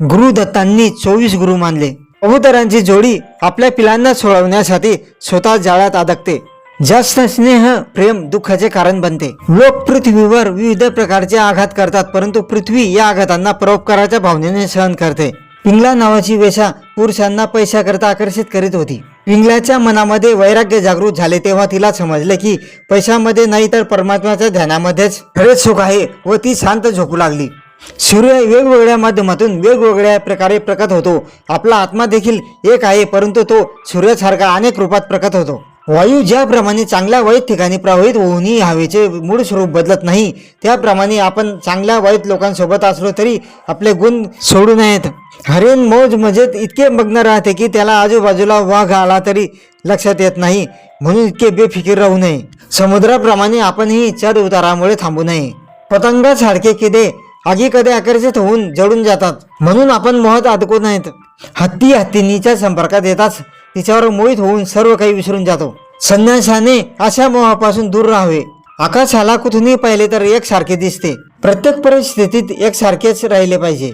गुरु दत्तांनी 24 गुरु मानले। कबुतरांची जोडी आपल्या पिलांना सोडवण्यासाठी स्वतः जाळ्यात अडकते। जास्त स्नेह प्रेम दुःखाचे कारण बनते। लोक पृथ्वीवर विविध प्रकारचे आघात करतात, परंतु पृथ्वी या आघातांना परोपकाराच्या भावनेने सहन करते। पिंगला नावाची वेश्या पुरुषांना पैशाकरता आकर्षित करीत होती। पिंगल्याच्या मनामध्ये वैराग्य जागृत झाले तेव्हा तिला समजले की पैशामध्ये नाही तर परमात्म्याच्या ध्यानामध्येच खरे सुख आहे व ती शांत झोपू लागली। सूर्य वेगवेगळ्या माध्यमातून वेगवेगळ्या प्रकारे प्रकट होतो। आपला आत्मा देखील एक आहे, परंतु तो सूर्यासारखा अनेक रूपात प्रकट होतो। वायू ज्याप्रमाणे चांगल्या वाईट ठिकाणी प्रवाहित होऊनही हवेचे मूळ स्वरूप बदलत नाही, त्याप्रमाणे आपण चांगल्या वाईट लोकांसोबत असलो तरी आपले गुण सोडू नयेत। हरिण मौज मजेत इतके मग्न राहते की त्याला आजूबाजूला वाघ आला तरी लक्षात येत नाही, म्हणून इतके बेफिकीर राहू नये। समुद्राप्रमाणे आपणही चढ उतारामुळे थांबू नये। पतंगासारखे किडे आगीकडे आकर्षित होऊन जळून जातात, म्हणून आपण मोहात अडकू नयेत। हत्ती हत्तीनीच्या संपर्कात येताच तिच्यावर मोहित होऊन सर्व काही विसरून जातो। संन्यासाने अशा मोहापासून दूर राहावे। आकाशाला कुठूनही पाहिले तर एकसारखे दिसते। प्रत्येक परिस्थितीत एकसारखेच राहिले पाहिजे।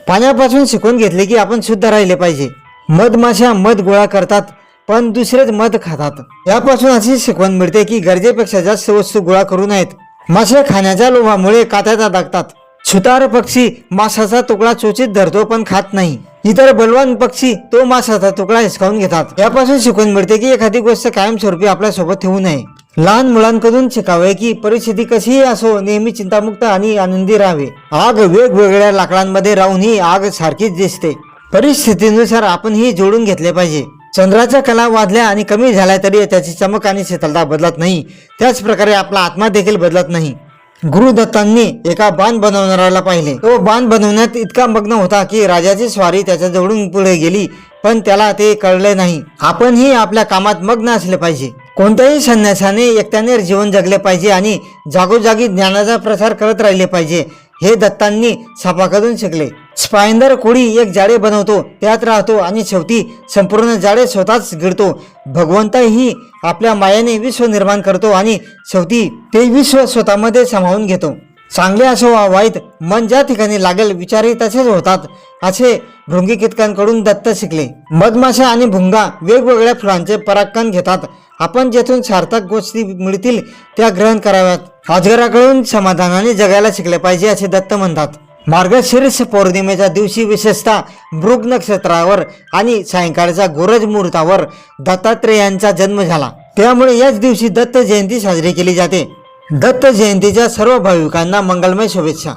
पाण्यापासून शिकवून घेतले की आपण शुद्ध राहिले पाहिजे। मधमाशा मध गोळा करतात पण दुसरेच मध खातात। यापासून अशी शिकवण मिळते की गरजेपेक्षा जास्त वस्तू गोळा करू नयेत। मासे खाण्याच्या लोभामुळे काट्यात अडकतात। सुतार पक्षी मासाचा तुकडा चोचीत धरतो पण खात नाही। इतर बलवान पक्षी तो मासाचा तुकडा हिसकावून घेतात। यापासून शिकवण मिळते की एखादी गोष्ट कायमस्वरूपी आपल्या सोबत ठेवू नये। लहान मुलांकडून शिकावे की परिस्थिती कशीही असो नेहमी चिंतामुक्त आणि आनंदी राहावे। आग वेगवेगळ्या लाकडांमध्ये राहूनही आग सारखीच दिसते। परिस्थितीनुसार आपण ही जोडून घेतले पाहिजे। चंद्राच्या कला वाढल्या आणि कमी झाल्या तरी त्याची चमक आणि शीतलता बदलत नाही, त्याच प्रकारे आपला आत्मा देखील बदलत नाही। गुरु दत्तांनी एका बाण बनवणाऱ्याला पाहिले। तो बाण बनवण्यात इतका मग्न होता की राजाची स्वारी त्याच्या जवळून पुढे गेली, पण त्याला ते कळले नाही। आपणही आपल्या कामात मग्न असले पाहिजे। कोणत्याही संन्यासाने एकट्याने जीवन जगले पाहिजे आणि जागोजागी ज्ञानाचा प्रसार करत राहिले पाहिजे, हे दत्तांनी सापाकडून शिकले। स्पायंदर कोळी एक जाळे बनवतो, त्यात राहतो आणि शेवटी संपूर्ण जाळे स्वतःच गिळतो। भगवंतही आपल्या मायेने विश्व निर्माण करतो आणि शेवटी ते विश्व स्वतःमध्ये सामावून घेतो। चांगले असो वा वाईट, मन ज्या ठिकाणी लागेल विचारही तसेच होतात, असे भृंगी कीटकांकडून दत्त शिकले। मधमाशा आणि भुंगा वेगवेगळ्या फुलांचे परागकण घेतात। आपण जेथून सार्थक गोष्टी मिळतील त्या ग्रहण कराव्यात। अजगराकडून समाधानाने जगायला शिकले पाहिजे असे दत्त म्हणतात। मार्गशीर्ष पौर्णिमेच्या दिवशी विशेषतः मृग नक्षत्रावर आणि सायंकाळच्या गोरज मुहूर्तावर दत्तात्रेयांचा जन्म झाला, त्यामुळे याच दिवशी दत्त जयंती साजरी केली जाते। दत्त जयंतीच्या सर्व भाविकांना मंगलमय शुभेच्छा।